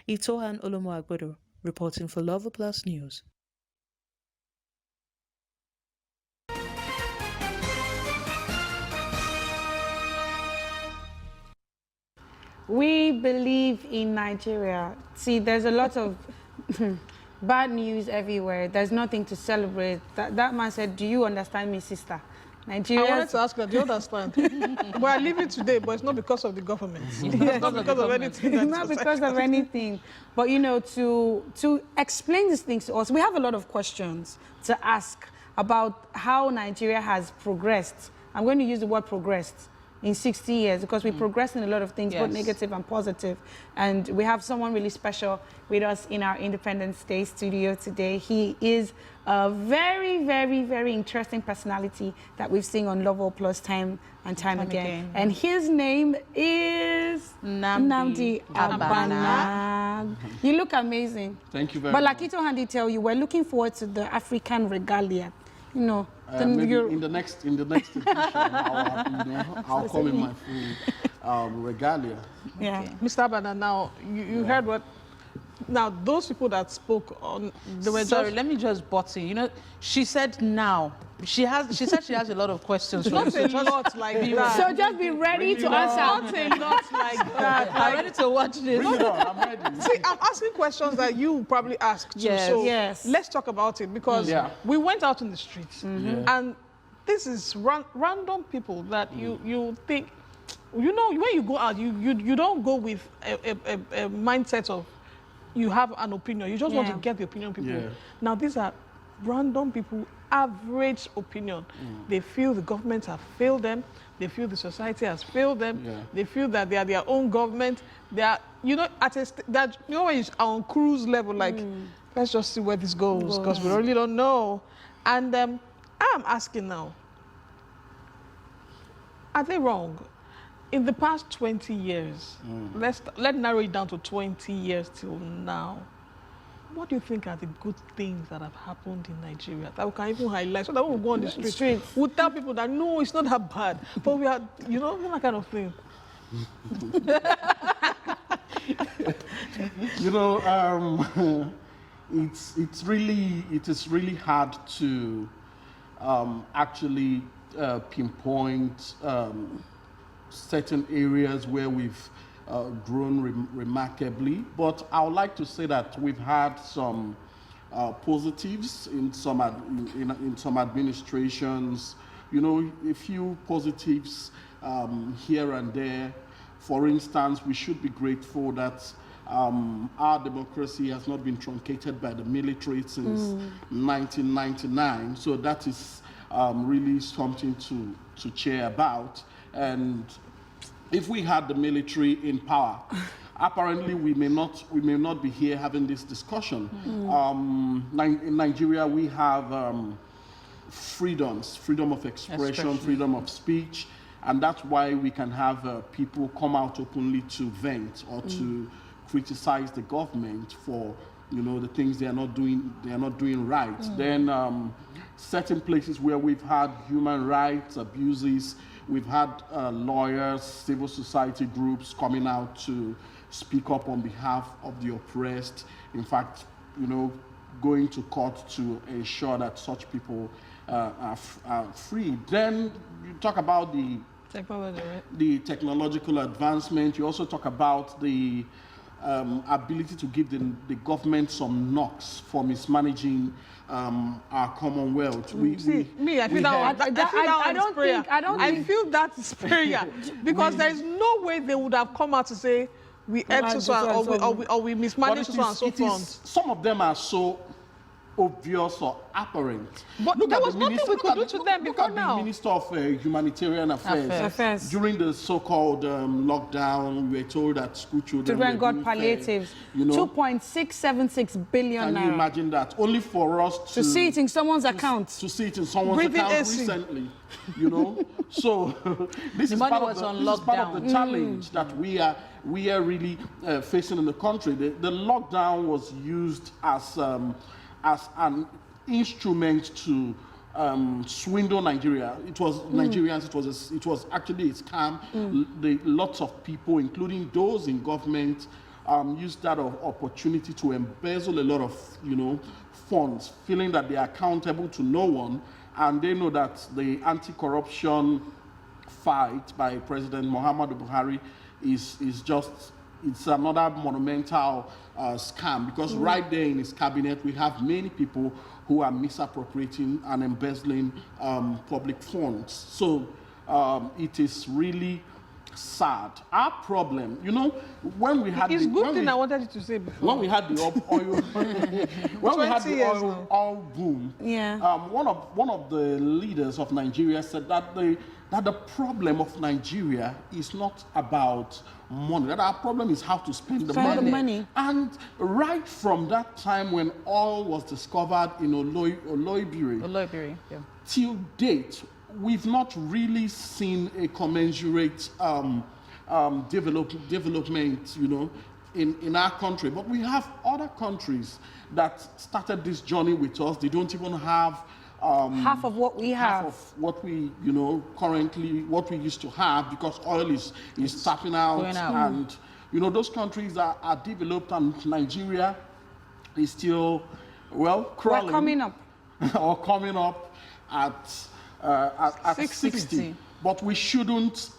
Itohan Olomo reporting for Lover Plus News. We believe in Nigeria. See, there's a lot of bad news everywhere. There's nothing to celebrate. That man said, do you understand me, sister? Nigeria. I wanted to ask that, do you understand? But I leave it today, but it's not because of the government. It's not because of anything. It's not because of anything. But, you know, to explain these things to us, we have a lot of questions to ask about how Nigeria has progressed. I'm going to use the word progressed in 60 years because we progressed in a lot of things, both negative and positive. And we have someone really special with us in our Independence Day studio today. He is a very, very, very interesting personality that we've seen on Love All Plus time and time again. And his name is Nnamdi Abana. You look amazing. Thank you very much. But like Itohan tell you, we're looking forward to the African regalia. You know, maybe in the next edition, I'll come in my full regalia. Yeah, okay. Mr. Abana, now you heard what. Now those people that spoke on, they were let me just butt in. You know, she said now. She said she has a lot of questions. Not a lot like that. So just be ready to answer. Not a lot like that. I'm ready to watch this. I'm ready. See, I'm asking questions that you probably asked too. Yes. So let's talk about it because we went out in the streets and this is random people that you think, you know, when you go out, you don't go with a mindset of you have an opinion. You just want to get the opinion of people. Now these are random people, average opinion. They feel the government has failed them. They feel the society has failed them. They feel that they are their own government. They are, you know, when you're on cruise level, like, let's just see where this goes, because we really don't know. And I'm asking now, are they wrong? In the past 20 years, let's narrow it down to 20 years till now. What do you think are the good things that have happened in Nigeria that we can even highlight so that when we go on the street, we'll tell people that no, it's not that bad, but we are, you know, that kind of thing. You know, it is really hard to actually pinpoint certain areas where we've grown remarkably, but I would like to say that we've had some positives in some administrations. You know, a few positives here and there. For instance, we should be grateful that our democracy has not been truncated by the military since 1999. So that is really something to cheer about. And if we had the military in power, apparently we may not be here having this discussion. In Nigeria, we have freedoms, freedom of expression, freedom of speech, and that's why we can have people come out openly to vent or to criticize the government for, you know, the things they are not doing right. Then certain places where we've had human rights abuses, we've had lawyers, civil society groups coming out to speak up on behalf of the oppressed. In fact, you know, going to court to ensure that such people are free. Then you talk about the technological advancement. You also talk about the ability to give the government some knocks for mismanaging our Commonwealth. I feel that is prayer because there is no way they would have come out to say we or we mismanaged so and so forth. Some of them are so obvious or apparent. But there was nothing we could do to them before now. The Minister of Humanitarian Affairs. During the so-called lockdown, we were told that school children got palliatives. You know, 2.676 billion. Can you imagine that? Only for us to see it in someone's account. To see it in someone's account recently. You know, so this is part of the challenge that we are really facing in the country. The lockdown was used as an instrument to swindle Nigeria. It was Nigerians. It was actually a scam. Lots of people, including those in government, used that opportunity to embezzle a lot of, funds, feeling that they are accountable to no one, and they know that the anti-corruption fight by President Muhammadu Buhari is just, it's another monumental scam, because right there in his cabinet we have many people who are misappropriating and embezzling public funds. So it is really sad. Our problem, when we had It's the, good when thing we, I wanted you to say before. when we had the oil when we had 20 the years oil boom, one of the leaders of Nigeria said that the problem of Nigeria is not about money. That our problem is how to spend the money. And right from that time when oil was discovered in Oloibiri, yeah. till date, we've not really seen a commensurate development, in our country. But we have other countries that started this journey with us. They don't even have half of what we have. half of what we, currently, what we used to have, because oil is tapping out. Going out. And, those countries are developed, and Nigeria is still, crawling. We're coming up. Or coming up at 60. But we shouldn't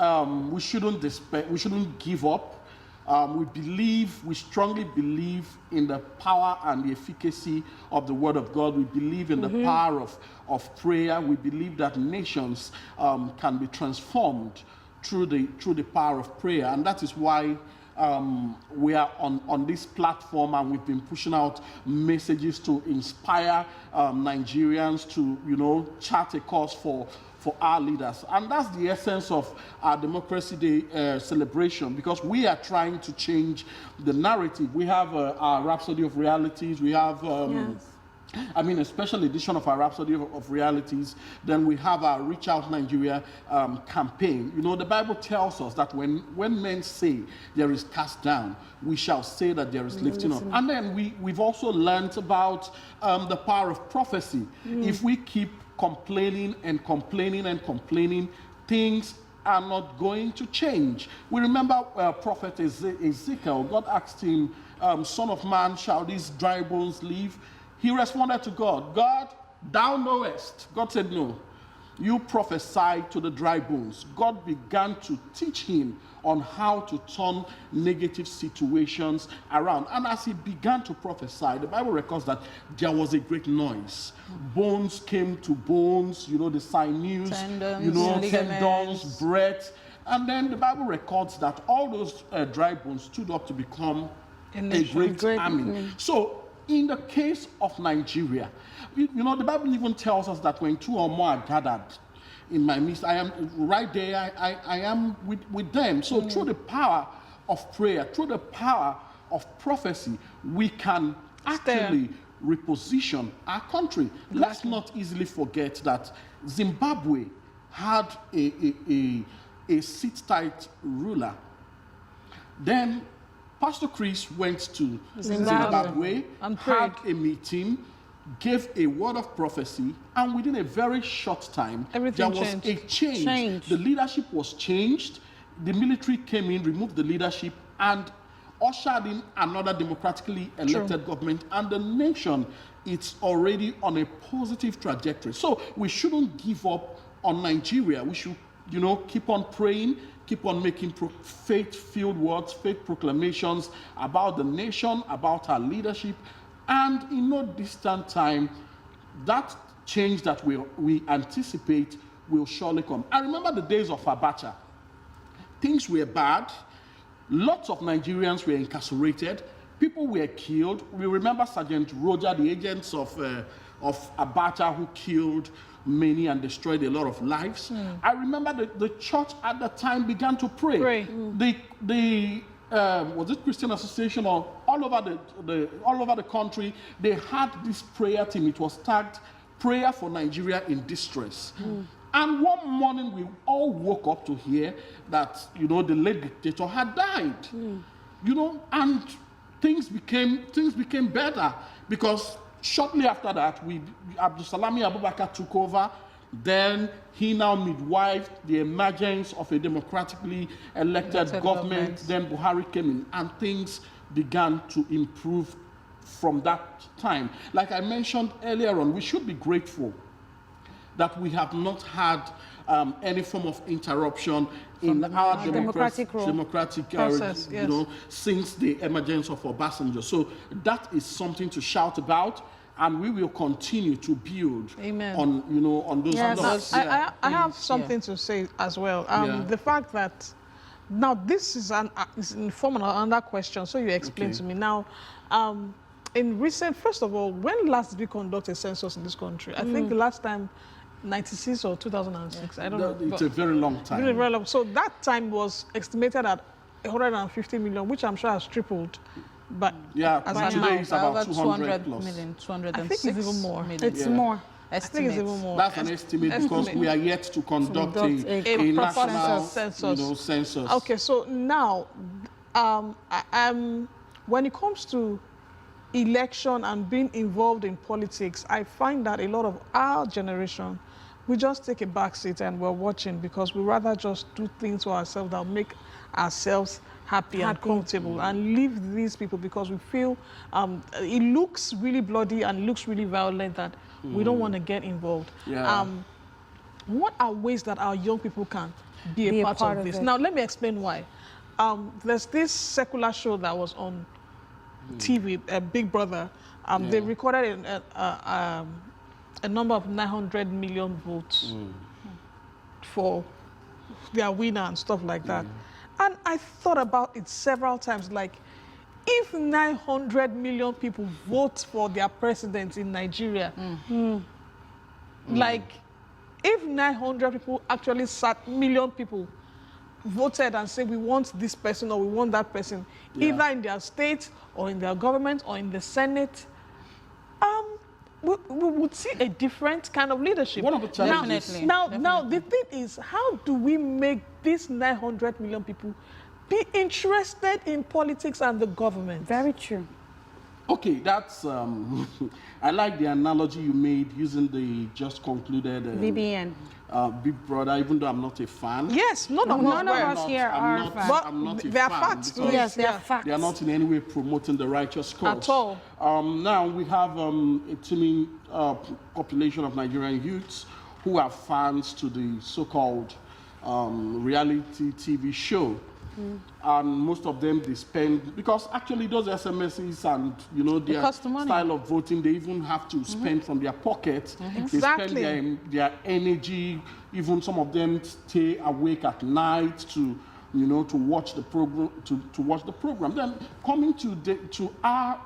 despair. We shouldn't give up. We strongly believe in the power and the efficacy of the Word of God. We believe in the power of prayer. We believe that nations can be transformed through the power of prayer, and that is why we are on this platform, and we've been pushing out messages to inspire Nigerians to, chart a course for our leaders. And that's the essence of our Democracy Day celebration, because we are trying to change the narrative. We have our Rhapsody of Realities. We have a special edition of our Rhapsody of Realities. Then we have our Reach Out Nigeria campaign. The Bible tells us that when men say there is cast down, we shall say that there is lifting up. And then we've also learned about the power of prophecy. If we keep complaining and complaining and complaining, things are not going to change. We remember Prophet Ezekiel. God asked him, Son of man, shall these dry bones live? He responded to God, God, thou knowest. God said, no. You prophesy to the dry bones. God began to teach him on how to turn negative situations around. And as he began to prophesy, the Bible records that there was a great noise. Bones came to bones, the sinews, tendons, breath. And then the Bible records that all those dry bones stood up to become a great army. So, in the case of Nigeria, the Bible even tells us that when two or more are gathered in my midst, I am right there, I am with them. So through the power of prayer, through the power of prophecy, we can actually reposition our country. Let's not easily forget that Zimbabwe had a sit-tight ruler. Then Pastor Chris went to Zimbabwe, had a meeting, gave a word of prophecy, and within a very short time, there was a change. The leadership was changed. The military came in, removed the leadership, and ushered in another democratically elected government, and the nation, it's already on a positive trajectory. So we shouldn't give up on Nigeria. We should, keep on praying, keep on making faith-filled words, faith proclamations about the nation, about our leadership, and in no distant time, that change that we anticipate will surely come. I remember the days of Abacha. Things were bad. Lots of Nigerians were incarcerated. People were killed. We remember Sergeant Roger, the agents of Abacha, who killed many and destroyed a lot of lives. I remember the church at the time began to pray. Was it Christian Association, or all over the country, they had this prayer team. It was tagged Prayer for Nigeria in Distress. And one morning we all woke up to hear that, the late dictator had died. And things became better, because shortly after that, Abdulsalami Abubakar took over. Then he now midwifed the emergence of a democratically elected government. Then Buhari came in, and things began to improve from that time. Like I mentioned earlier on, we should be grateful that we have not had any form of interruption in our democratic process, you know, since the emergence of Obasanjo. So that is something to shout about, and we will continue to build on, you know, on those. Yes. I have something to say as well. The fact that now this is in form of another question, so you explain to me now. In recent, first of all, when last did we conduct a census in this country? I think the last time, 96 or 2006. I don't know. It's a very long time. Really very long. So that time was estimated at 150 million, which I'm sure has tripled. But today it's about 200 plus. Million, 206 I think it's even more. million. It's more. I think it's even more. That's an estimate because we are yet to conduct a national census. You know, census. Okay, so now, when it comes to election and being involved in politics, I find that a lot of our generation, we just take a back seat and we're watching because we rather just do things for ourselves that make ourselves happy and comfortable and leave these people because we feel it looks really bloody and looks really violent that we don't want to get involved. What are ways that our young people can be a part of this? Now, let me explain why. There's this secular show that was on TV, Big Brother. They recorded a number of 900 million votes for their winner and stuff like that. And I thought about it several times, like, if 900 million people vote for their president in Nigeria, like, if 900 people actually million people voted and said, we want this person or we want that person, either in their state or in their government or in the Senate, we would see a different kind of leadership. One of the challenges. Now, the thing is, how do we make these 900 million people be interested in politics and the government? Very true. Okay, that's, I like the analogy you made using the just concluded BBN. Big Brother, even though I'm not a fan. Yes, none of us here are fans. But I'm not a they are fan facts. Yes, they are facts. They are not in any way promoting the righteous cause. At all. Now we have a teeming population of Nigerian youths who are fans to the so-called reality TV show. And most of them, they spend, because actually those SMSs and, you know, their style of voting, they even have to spend from their pocket. They spend their energy, even some of them stay awake at night to, you know, to watch the program, to watch the program. Then coming to our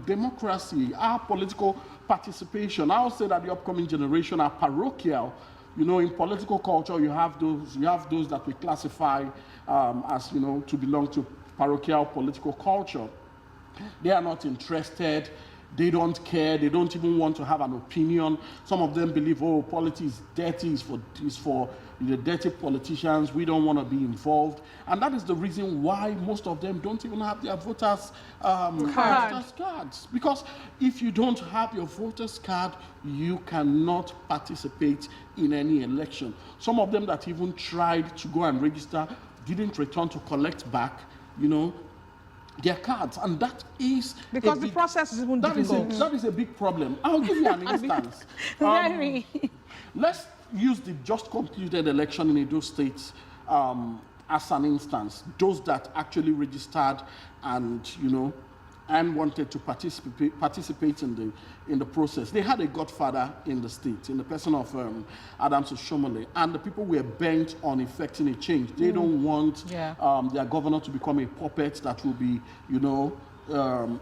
democracy, our political participation, I would say that the upcoming generation are parochial. You know, in political culture, you have those that we classify as, you know, to belong to parochial political culture. They are not interested. They don't care. They don't even want to have an opinion. Some of them believe, oh, politics is dirty, is for the dirty politicians. We don't want to be involved. And that is the reason why most of them don't even have their voters' cards. Because if you don't have your voters' card, you cannot participate in any election. Some of them that even tried to go and register didn't return to collect back, you know, their cards, and that is because the process is even difficult. That is a big problem. I'll give you an instance. Let's use the just concluded election in Edo State as an instance. Those that actually registered and, you know, and wanted to participate in the process. They had a godfather in the state, in the person of Adams Oshomole, and the people were bent on effecting a change. They don't want their governor to become a puppet that will be, you know,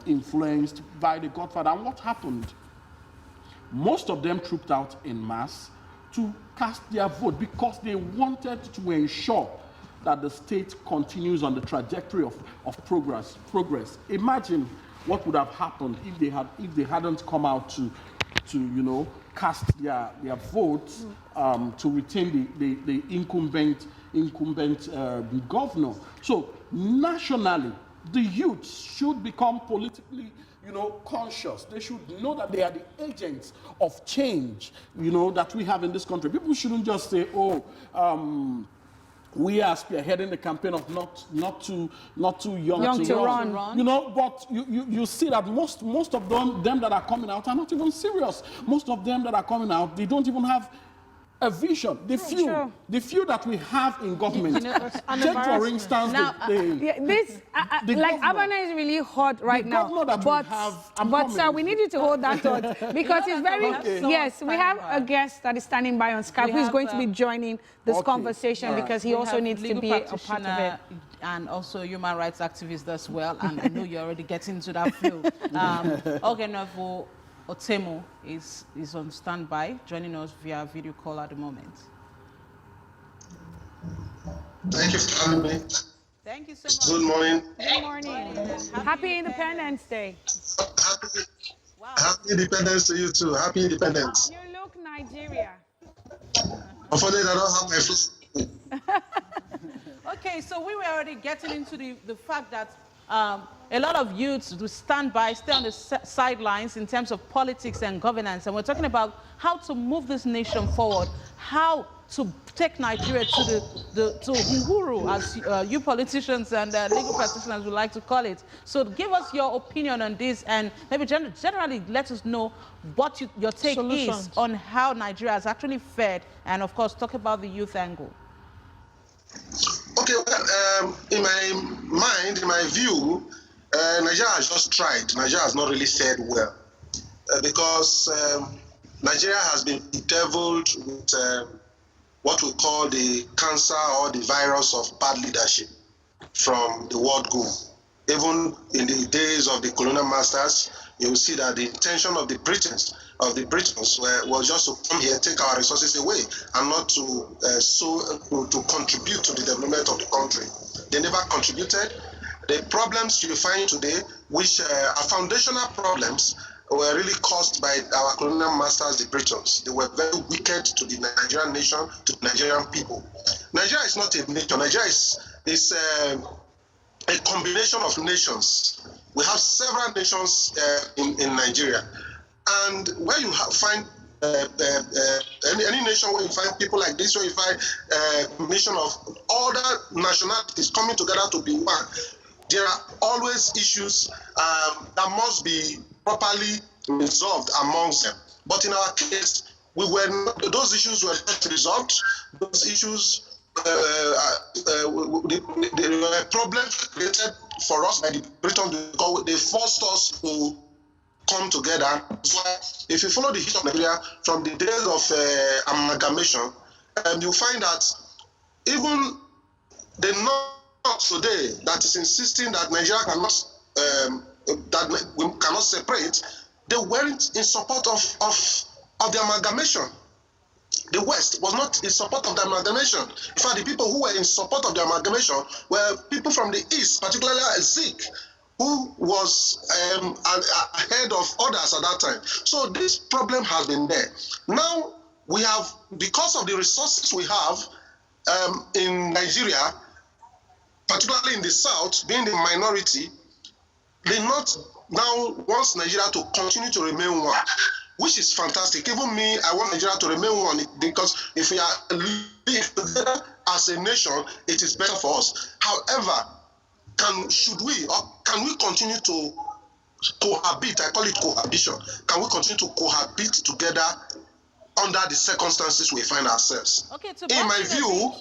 influenced by the godfather. And what happened? Most of them trooped out in mass to cast their vote because they wanted to ensure that the state continues on the trajectory of progress. Imagine what would have happened if they hadn't come out to you know, cast their votes to retain the incumbent governor. So nationally, the youth should become politically, you know, conscious. They should know that they are the agents of change, you know, that we have in this country. People shouldn't just say, oh, we are spearheading the campaign of not too young to run. You know, but you see that most of them that are coming out are not even serious. Most of them that are coming out, they don't even have a vision. The few that we have in government. Take for instance, like Abana is really hot right now. But sir, we need you to hold that thought because it's very yes. We have a guest that is standing by on Skype who is going to be joining this conversation because he also needs to be a part of it. And also human rights activist as well. And I know you're already getting into that field. Ogenefo Otemo is on standby, joining us via video call at the moment. Thank you for having me. Thank you so much. Good morning. Good morning. Happy Independence Day. Happy Independence to you too. Happy Independence. You look Nigeria. Unfortunately, I don't have my food. Okay, so we were already getting into the fact that a lot of youths do stand by, stay on the sidelines in terms of politics and governance. And we're talking about how to move this nation forward, how to take Nigeria to Uhuru, as you politicians and legal practitioners would like to call it. So give us your opinion on this and maybe generally let us know what your take is on how Nigeria has actually fared and, of course, talk about the youth angle. Okay, well, in my mind, in my view, Nigeria has just tried. Nigeria has not really fared well because Nigeria has been bedeviled with what we call the cancer or the virus of bad leadership from the world go. Even in the days of the colonial masters, you will see that the intention of the Britons was just to come here, take our resources away, and not to to contribute to the development of the country. They never contributed. The problems you find today, which are foundational problems, were really caused by our colonial masters, the Britons. They were very wicked to the Nigerian nation, to the Nigerian people. Nigeria is not a nation. Nigeria is a combination of nations. We have several nations in Nigeria. And where you find any nation where you find people like this, where you find a combination of other nationalities coming together to be one, there are always issues that must be properly resolved amongst them. But in our case, those issues were not resolved. Those issues there were problems created for us by the Britons because they forced us to come together. So if you follow the history of Nigeria from the days of amalgamation, you find that even the North today that is insisting that Nigeria cannot that we cannot separate, they weren't in support of the amalgamation. The West was not in support of the amalgamation. In fact, the people who were in support of the amalgamation were people from the East, particularly Zik, who was ahead of others at that time. So this problem has been there. Now we have, because of the resources we have in Nigeria, particularly in the South, being the minority, the North now wants Nigeria to continue to remain one, which is fantastic. Even me, I want Nigeria to remain one because if we are living together as a nation, it is better for us. However, can we continue to cohabit? I call it cohabitation. Can we continue to cohabit together under the circumstances we find ourselves? Okay, in my view,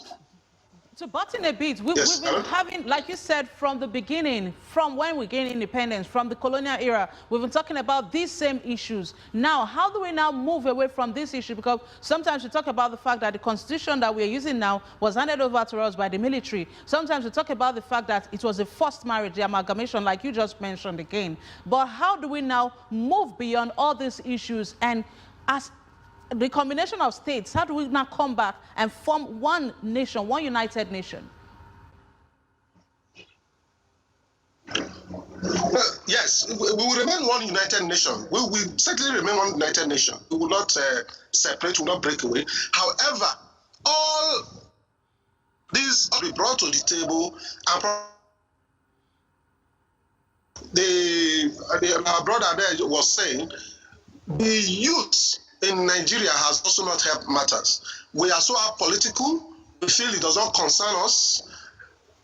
to button a bit, we've been having, like you said, from the beginning, from when we gained independence, from the colonial era, we've been talking about these same issues. Now, how do we now move away from this issue? Because sometimes we talk about the fact that the constitution that we're using now was handed over to us by the military. Sometimes we talk about the fact that it was a forced marriage, the amalgamation, like you just mentioned again. But how do we now move beyond all these issues and as the combination of states, how do we now come back and form one nation, one united nation? Well, yes, we will remain one united nation. We will certainly remain one united nation. We will not separate, we will not break away. However, all these will be brought to the table and our brother there was saying, the youth in Nigeria has also not helped matters. We are so apolitical. we feel it does not concern us.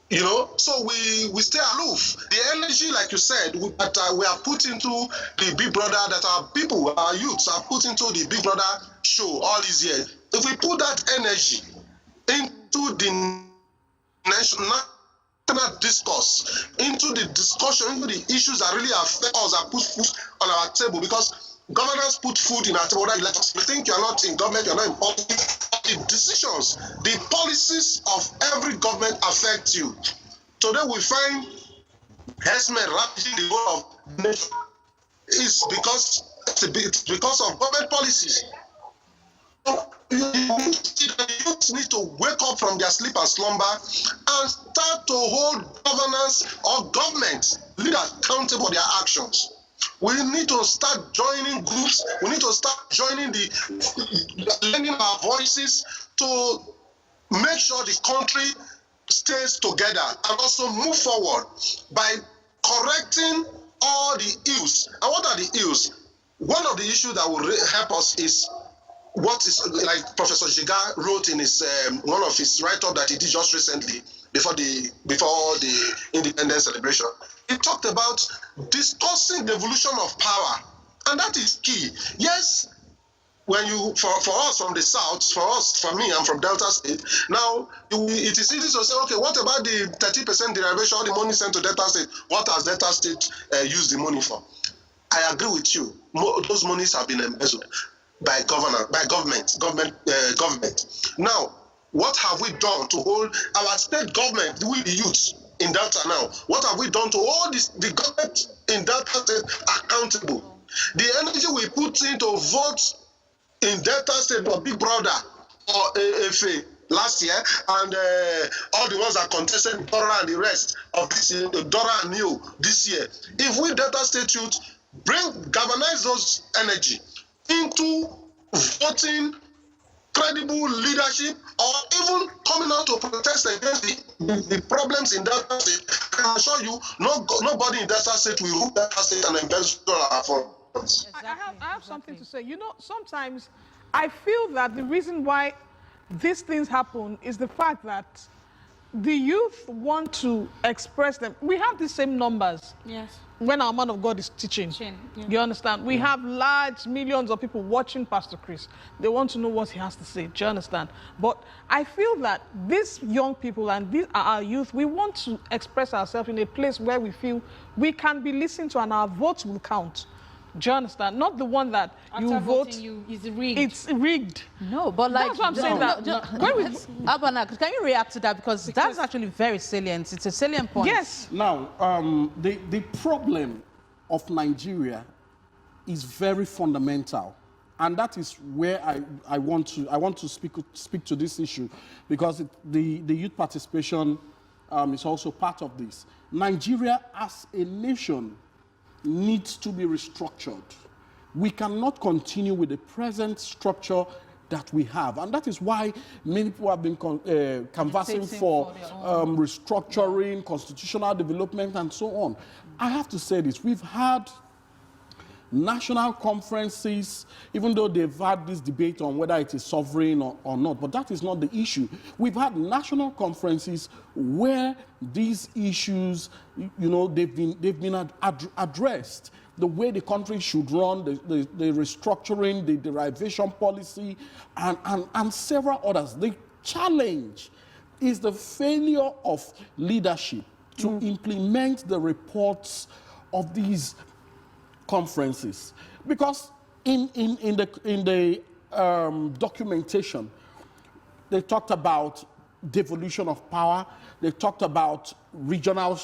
You know, so we stay aloof. The energy, like you said, that we are put into the Big Brother, that our people, our youths are put into the Big Brother show all these years. If we put that energy into the national discourse, into the discussion, into the issues that really affect us, that put food on our table, because governors put food in our table. Whether you let us, you think you're not in government, you're not in politics. The decisions, the policies of every government affect you. Today we find herdsmen ravaging the whole of the nation. It's because of government policies. Youth need to wake up from their sleep and slumber and start to hold governance or government leaders accountable for their actions. We need to start joining groups. We need to start joining lending our voices to make sure the country stays together and also move forward by correcting all the ills. And what are the ills? One of the issues that will help us is what is, like Professor Jiga wrote in his one of his write-up that he did just recently before the independence celebration. He talked about discussing the evolution of power, and that is key. Yes, when you for us from the south, for me, I'm from Delta State. Now it is easy to say, okay, what about the 30% derivation, all the money sent to Delta State? What has Delta State used the money for? I agree with you. Those monies have been embezzled by government. Now, what have we done to hold our state government, we the youths in Delta now? What have we done to hold the government in Delta State accountable? The energy we put in to vote in Delta State for Big Brother or AFA last year, and all the ones that contested Dora and the rest of this year, Dora and Neo this year. If we Delta State youth galvanize those energy into voting credible leadership, or even coming out to protest against the problems in Delta State, I can assure you, nobody in Delta State will rule Delta State and embezzle our funds. I have something to say. You know, sometimes I feel that the reason why these things happen is the fact that the youth want to express them. We have the same numbers. Yes. When our man of God is teaching. Yeah. You understand? We have large millions of people watching Pastor Chris. They want to know what he has to say. Do you understand? But I feel that these young people and these are our youth, we want to express ourselves in a place where we feel we can be listened to and our votes will count. Do you understand? Not the one that After you vote. is rigged. It's rigged. No, but like... That's what I'm saying. Abana, can you react to that? Because that's actually very salient. It's a salient point. Yes. Now, the problem of Nigeria is very fundamental. And that is where I want to speak to this issue, because the youth participation is also part of this. Nigeria as a nation needs to be restructured. We cannot continue with the present structure that we have. And that is why many people have been canvassing for restructuring, constitutional development, and so on. I have to say this. We've had national conferences, even though they've had this debate on whether it is sovereign or not, but that is not the issue. We've had national conferences where these issues, you know, they've been addressed. The way the country should run, the restructuring, the derivation policy, and several others. The challenge is the failure of leadership to implement the reports of these conferences, because in the documentation they talked about devolution of power, they talked about regional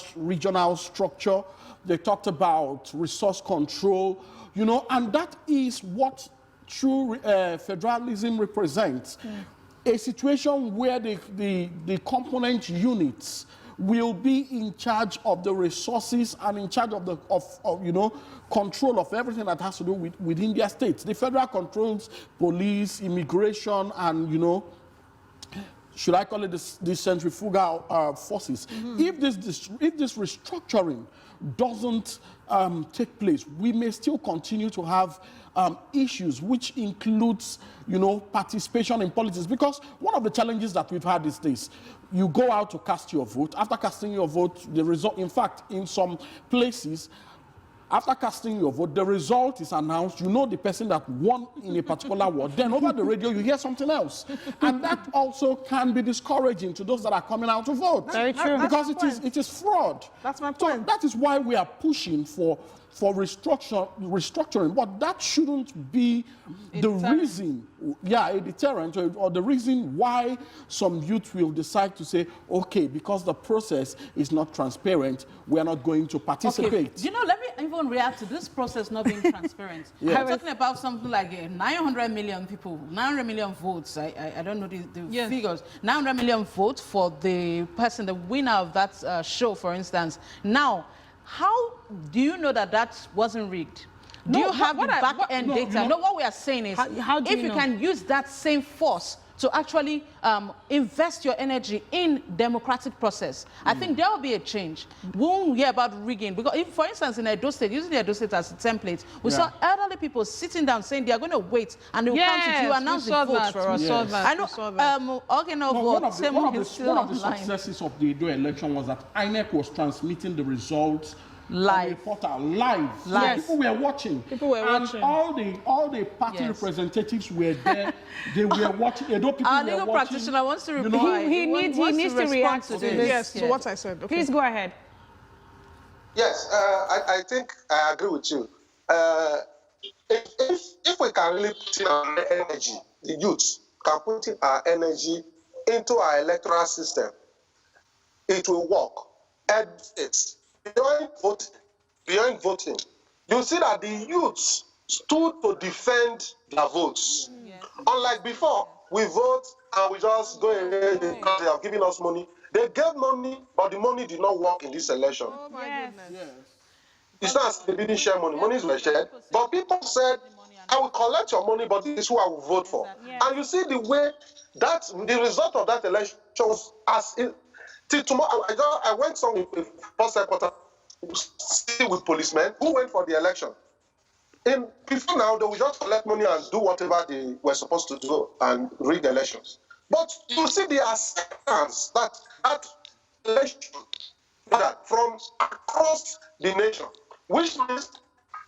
structure, they talked about resource control, you know, and that is what true federalism represents. A situation where the component units will be in charge of the resources and in charge of you know, control of everything that has to do within their states. The federal controls police, immigration, and, you know, should I call it the centrifugal forces? If this restructuring doesn't take place, we may still continue to have issues, which includes, participation in politics. Because one of the challenges that we've had is this: you go out to cast your vote. After casting your vote, the result, in fact, in some places, after casting your vote, the result is announced. You know the person that won in a particular ward. Then over the radio, you hear something else. And that also can be discouraging to those that are coming out to vote. Very true. Because it is fraud. That's my So point. that is why we are pushing for restructuring. But that shouldn't be the reason, a deterrent, or the reason why some youth will decide to say, okay, because the process is not transparent, we are not going to participate. Okay. Let me even react to this process not being transparent. I'm talking about something like 900 million people, 900 million votes. I don't know the figures. 900 million votes for the person, the winner of that show, for instance. Now, how do you know that wasn't rigged? Do you have the back-end data? No, what we are saying is, how do if you can use that same force to actually invest your energy in democratic process, I think there will be a change. We won't hear about rigging. Because if, for instance, in Edo State, using Edo State as a template, we saw elderly people sitting down saying they are going to wait and they will come to you announce the votes for us. I know, one of the successes of the Edo election was that INEC was transmitting the results live. Live. Yes. People were watching. And all the party representatives were there. They were watching. Edo people Our were legal watching. practitioner wants to reply. He needs to react to this. Yes, to what I said. Okay. Please go ahead. Yes, I think I agree with you. If we can really put in our energy, the youth can put in our energy into our electoral system, it will work. And it's beyond voting, you see that the youths stood to defend their votes. Unlike before, we vote and we just go ahead because they have given us money. They gave money, but the money did not work in this election. Oh my goodness. It's not as they didn't share money. Monies were shared. But people said, I will collect your money, but this is who I will vote for. And you see the way that the result of that election was till tomorrow. I went some with first headquarters with policemen who went for the election. Before now, they will just collect money and do whatever they were supposed to do and rig the elections. But you see the acceptance that election from across the nation, which means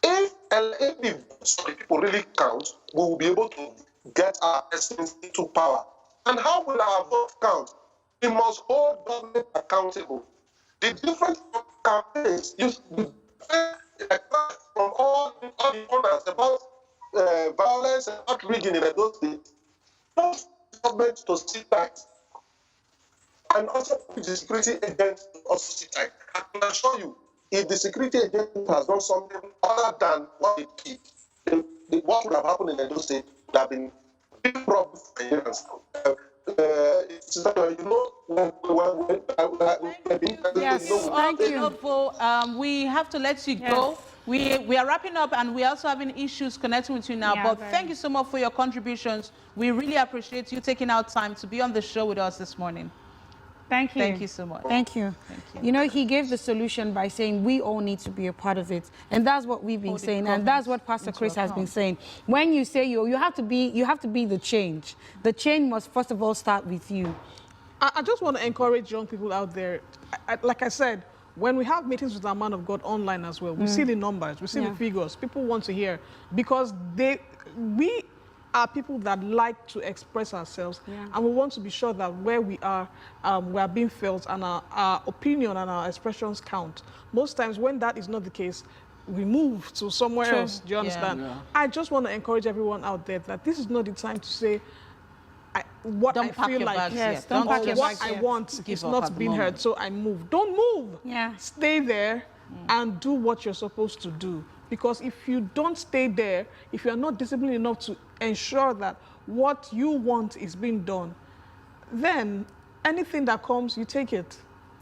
if the votes of the people really count, we will be able to get our essence into power. And how will our vote count? We must hold government accountable. The different campaigns from all the corners about violence and about rigging in those states, force government to sit tight. And also the security agents to also sit tight. I can assure you, if the security agent has done something other than what they did, what would have happened in those states would have been big problems for years. Thank you. We have to let you go. We are wrapping up, and we're also having issues connecting with you now. But thank you so much for your contributions. We really appreciate you taking out time to be on the show with us this morning. Thank you. Thank you so much. Thank you. You know, he gave the solution by saying we all need to be a part of it. And that's what we've been saying. And that's what Pastor Chris has been saying. When you say you have to be the change. The change must first of all start with you. I just want to encourage young people out there. Like I said, when we have meetings with our man of God online as well, we see the numbers, we see the figures. People want to hear because we are people that like to express ourselves, and we want to be sure that where we are being felt, and our opinion and our expressions count. Most times when that is not the case, we move to somewhere else. Do you understand? I just want to encourage everyone out there that this is not the time to say what I feel like. Don't pack your what I want is not being heard, so I move. Don't move. Stay there and do what you're supposed to do. Because if you don't stay there, if you're not disciplined enough to ensure that what you want is being done, then anything that comes, you take it.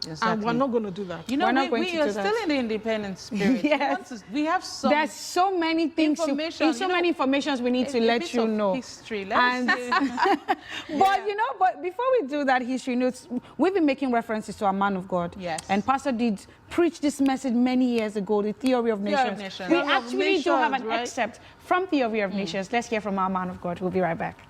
Exactly. And we're not going to do that. You know, We're not going we to are do still that. in the independent spirit. Yes. We have some. There's so many things, Information, so many informations we need to a let bit you of know. history. And, but before we do that history notes, we've been making references to our man of God. Yes. And Pastor did preach this message many years ago, the Theory of Nations. Nations. We Theory of actually do have an Nations, right? excerpt from Theory of Nations. Let's hear from our man of God. We'll be right back.